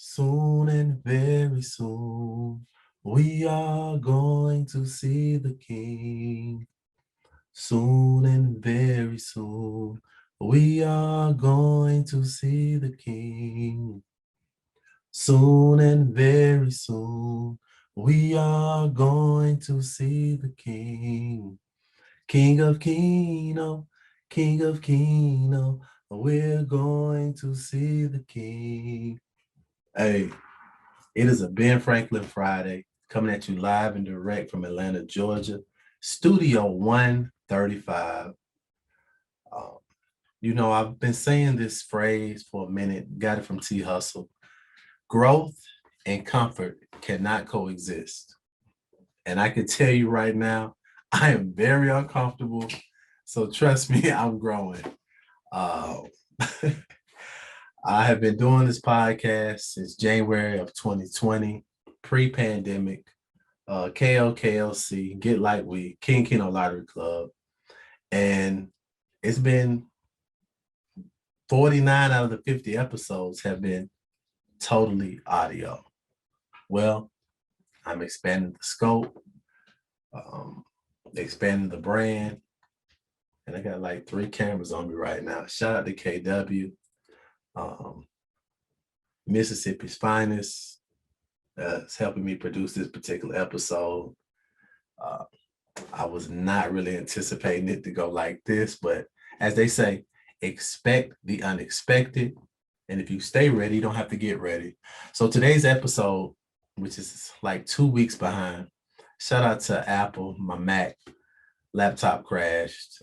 Soon and very soon, we are going to see the King. Soon and very soon, we are going to see the King. Soon and very soon, we are going to see the King. King of Keno, King of Keno, we're going to see the King. Hey, it is a Ben Franklin Friday coming at you live and direct from Atlanta, Georgia, Studio 135. Um, I've been saying this phrase for a minute, got it from T Hustle. Growth and comfort cannot coexist. And I can tell you right now, I am very uncomfortable. So trust me, I'm growing. Uh, I have been doing this podcast since January of 2020, pre-pandemic. KOKLC, Get Like We, King Keno Lottery Club. And it's been 49 out of the 50 episodes have been totally audio. Well, I'm expanding the scope, expanding the brand, and I got like 3 cameras on me right now. Shout out to KW, Mississippi's finest. It's helping me produce this particular episode. I was not really anticipating it to go like this, but as they say, expect the unexpected. And if you stay ready, you don't have to get ready. So today's episode, which is like 2 weeks behind, shout out to Apple. My Mac laptop crashed.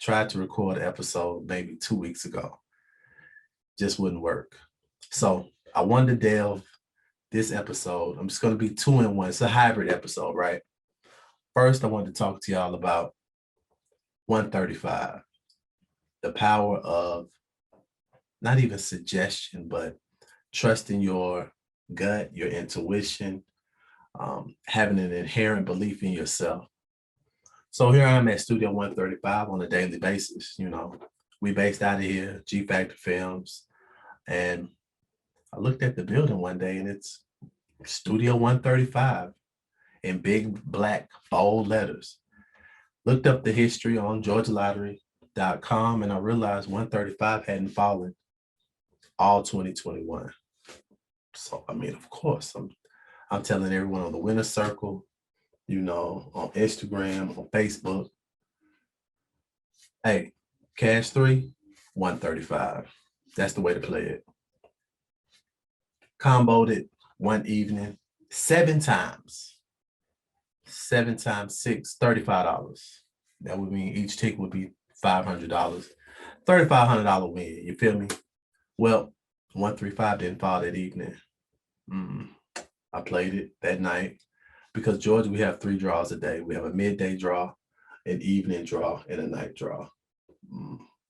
Tried to record an episode maybe 2 weeks ago. Just wouldn't work. So I wanted to delve this episode. I'm just going to be 2 in 1. It's a hybrid episode, right? First, I wanted to talk to y'all about 135, the power of not even suggestion, but trusting your gut, your intuition, having an inherent belief in yourself. So here I am at Studio 135 on a daily basis. We based out of here, G Factor Films. And I looked at the building one day and it's Studio 135 in big black bold letters. Looked up the history on GeorgiaLottery.com and I realized 135 hadn't fallen all 2021. So, of course, I'm telling everyone on the winner's circle, on Instagram, on Facebook. Hey, cash 3, 135. That's the way to play it. Comboed it one evening, 7 times. 7 times 6, $35. That would mean each ticket would be $500. $3,500 win. You feel me? Well, 135 didn't fall that evening. I played it that night because Georgia, we have 3 draws a day. We have a midday draw, an evening draw, and a night draw.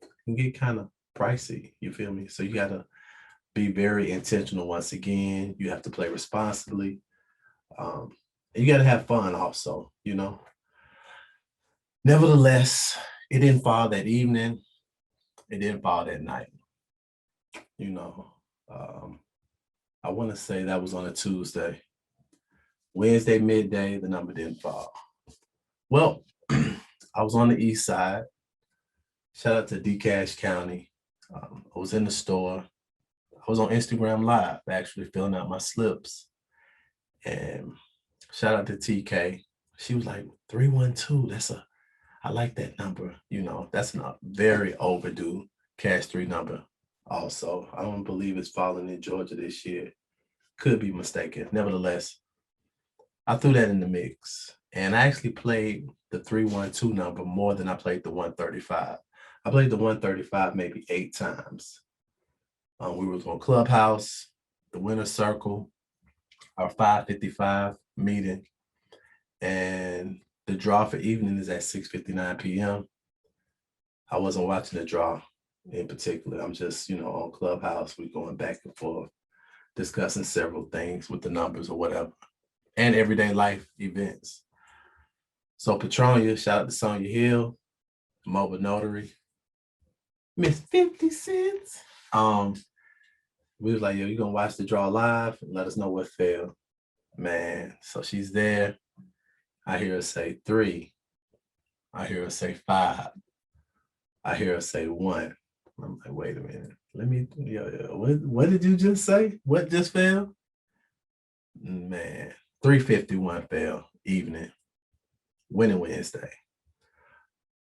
It can get kind of pricey. You feel me? So you got to be very intentional. Once again, you have to play responsibly. You got to have fun also, Nevertheless, it didn't fall that evening. It didn't fall that night. I want to say that was on a Tuesday. Wednesday midday, the number didn't fall. Well, I was on the east side. Shout out to DeKalb County. I was in the store. I was on Instagram Live, actually filling out my slips. And shout out to TK. She was like, 312. I like that number. That's a very overdue cash 3 number. Also, I don't believe it's falling in Georgia this year. Could be mistaken. Nevertheless, I threw that in the mix. And I actually played the 312 number more than I played the 135. I played the 135 maybe 8 times. We were on Clubhouse, the winner's circle, our 5:55 meeting. And the draw for evening is at 6:59 p.m. I wasn't watching the draw in particular. I'm just, on Clubhouse. We're going back and forth, discussing several things with the numbers or whatever, and everyday life events. So Petronia, shout out to Sonia Hill, Mobile Notary, Miss 50 Cents. We was like, yo, you gonna watch the draw live and let us know what fell. Man, so she's there. I hear her say 3. I hear her say 5. I hear her say 1. I'm like, wait a minute. Let me, what did you just say? What just fell? Man, 351 fell, evening, winning Wednesday.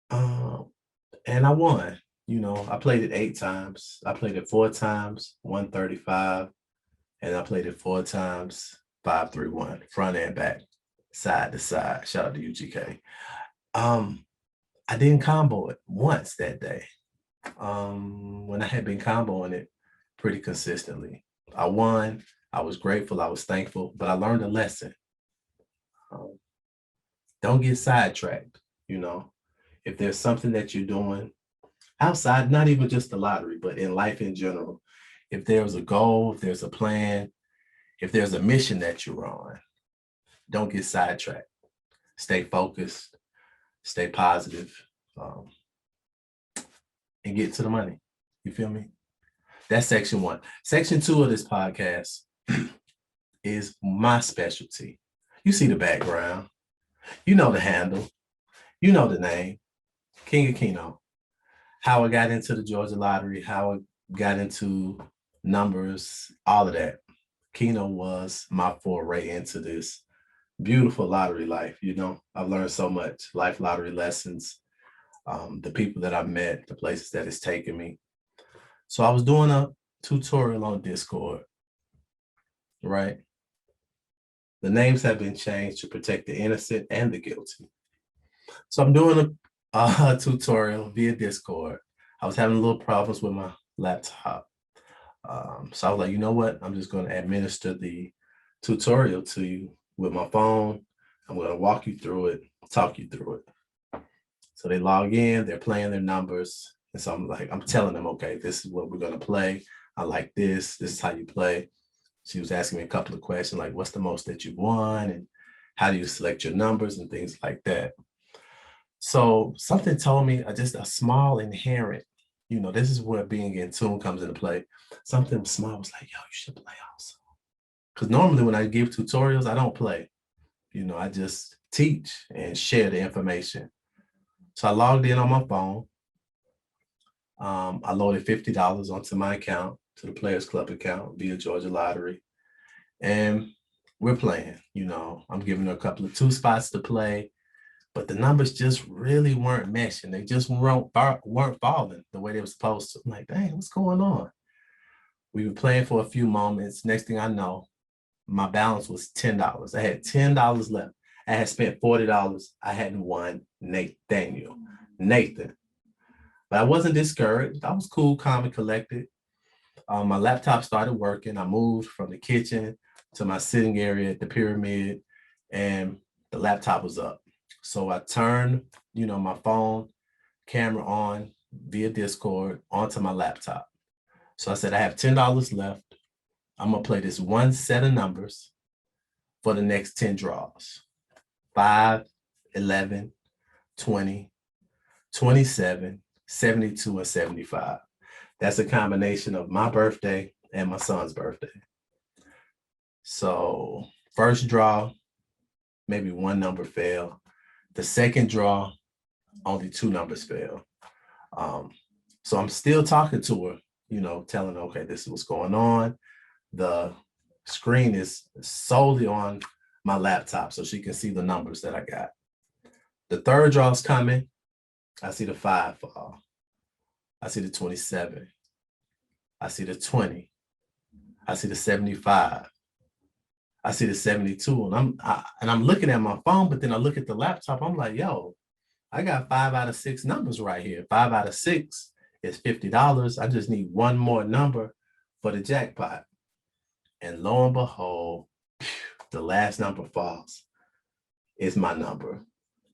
And I won. I played it 8 times. I played it 4 times, 135. And I played it 4 times, 531, front and back, side to side. Shout out to UGK. I didn't combo it once that day. When I had been comboing it pretty consistently. I won. I was grateful. I was thankful, but I learned a lesson. Don't get sidetracked. If there's something that you're doing outside, not even just the lottery, but in life in general, if there's a goal, if there's a plan, if there's a mission that you're on, don't get sidetracked. Stay focused, stay positive, and get to the money. You feel me? That's section 1. Section 2 of this podcast is my specialty. You see the background. You know the handle. You know the name. King of Keno. How I got into the Georgia lottery, how I got into numbers, all of that. Keno was my foray into this beautiful lottery life. I've learned so much, life lottery lessons, the people that I've met, the places that it's taken me. So I was doing a tutorial on Discord, right? The names have been changed to protect the innocent and the guilty. So I'm doing a tutorial via Discord. I was having a little problems with my laptop. So I was like, you know what? I'm just going to administer the tutorial to you with my phone. I'm going to walk you through it, talk you through it. So they log in, they're playing their numbers. And so I'm telling them, okay, this is what we're going to play. I like this. This is how you play. She was asking me a couple of questions, like what's the most that you won and how do you select your numbers and things like that. So something told me just a small inherent, this is where being in tune comes into play. Something small was like, yo, you should play also. Because normally when I give tutorials, I don't play. I just teach and share the information. So I logged in on my phone. I loaded $50 onto my account, to the Players Club account via Georgia Lottery. And we're playing, I'm giving her a couple of 2 spots to play, but the numbers just really weren't meshing. They just weren't falling the way they were supposed to. I'm like, dang, what's going on? We were playing for a few moments. Next thing I know, my balance was $10. I had $10 left. I had spent $40. I hadn't won Nathan. But I wasn't discouraged. I was cool, calm, and collected. My laptop started working. I moved from the kitchen to my sitting area at the pyramid, and the laptop was up. So I turned, my phone camera on via Discord onto my laptop. So I said, I have $10 left. I'm going to play this one set of numbers for the next 10 draws. 5, 11, 20, 27, 72, and 75. That's a combination of my birthday and my son's birthday. So first draw, maybe 1 number fell. The second draw, only 2 numbers fell. So I'm still talking to her, telling her, okay, this is what's going on. The screen is solely on my laptop so she can see the numbers that I got. The third draw's coming. I see the 5 fall. I see the 27. I see the 20. I see the 75. I see the 72. And I'm looking at my phone, but then I look at the laptop. I'm like, yo, I got 5 out of 6 numbers right here. 5 out of 6 is $50. I just need 1 more number for the jackpot. And lo and behold, the last number falls. It's my number.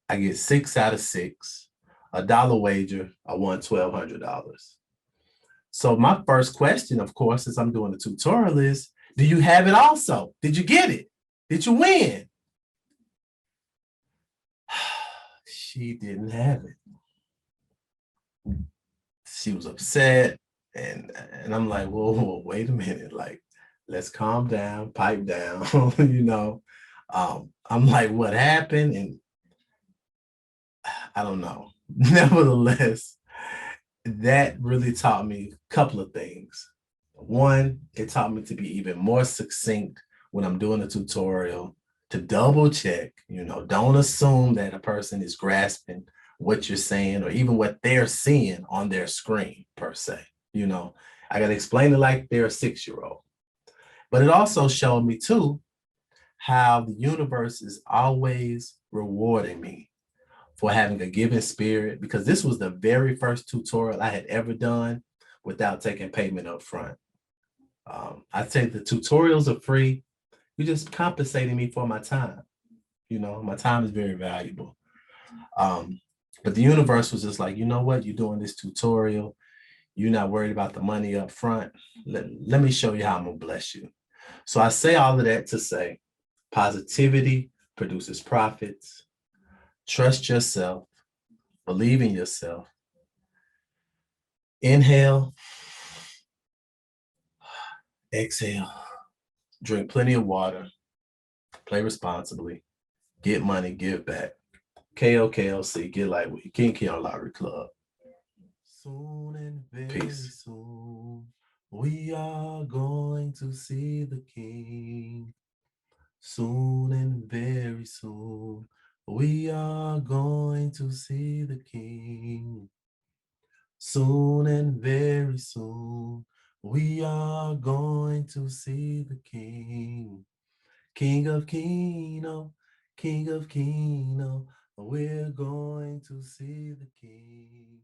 I get 6 out of 6. $1 wager, I won $1,200. So my first question, of course, as I'm doing the tutorial is, do you have it also? Did you get it? Did you win? She didn't have it. She was upset. And I'm like, whoa, wait a minute, like, let's calm down, pipe down, you know. I'm like, what happened? And I don't know. Nevertheless, that really taught me a couple of things. One, it taught me to be even more succinct when I'm doing a tutorial, to double check, you know, don't assume that a person is grasping what you're saying or even what they're seeing on their screen per se. You know, I got to explain it like they're a 6-year-old. But it also showed me too how the universe is always rewarding me for having a given spirit, because this was the very first tutorial I had ever done without taking payment up front. I say the tutorials are free. You're just compensating me for my time. You know, my time is very valuable. Um, but the universe was just like, you know what? You're doing this tutorial. You're not worried about the money up front. Let me show you how I'm going to bless you. So I say all of that to say positivity produces profits. Trust yourself. Believe in yourself. Inhale, exhale, drink plenty of water, play responsibly, get money, give back. KOKLC, get like with King Keno Lottery Club. Soon and very Peace. Soon, we are going to see the King. Soon and very soon, we are going to see the King. Soon and very soon, we are going to see the King. King of Keno, King of Keno, we're going to see the King.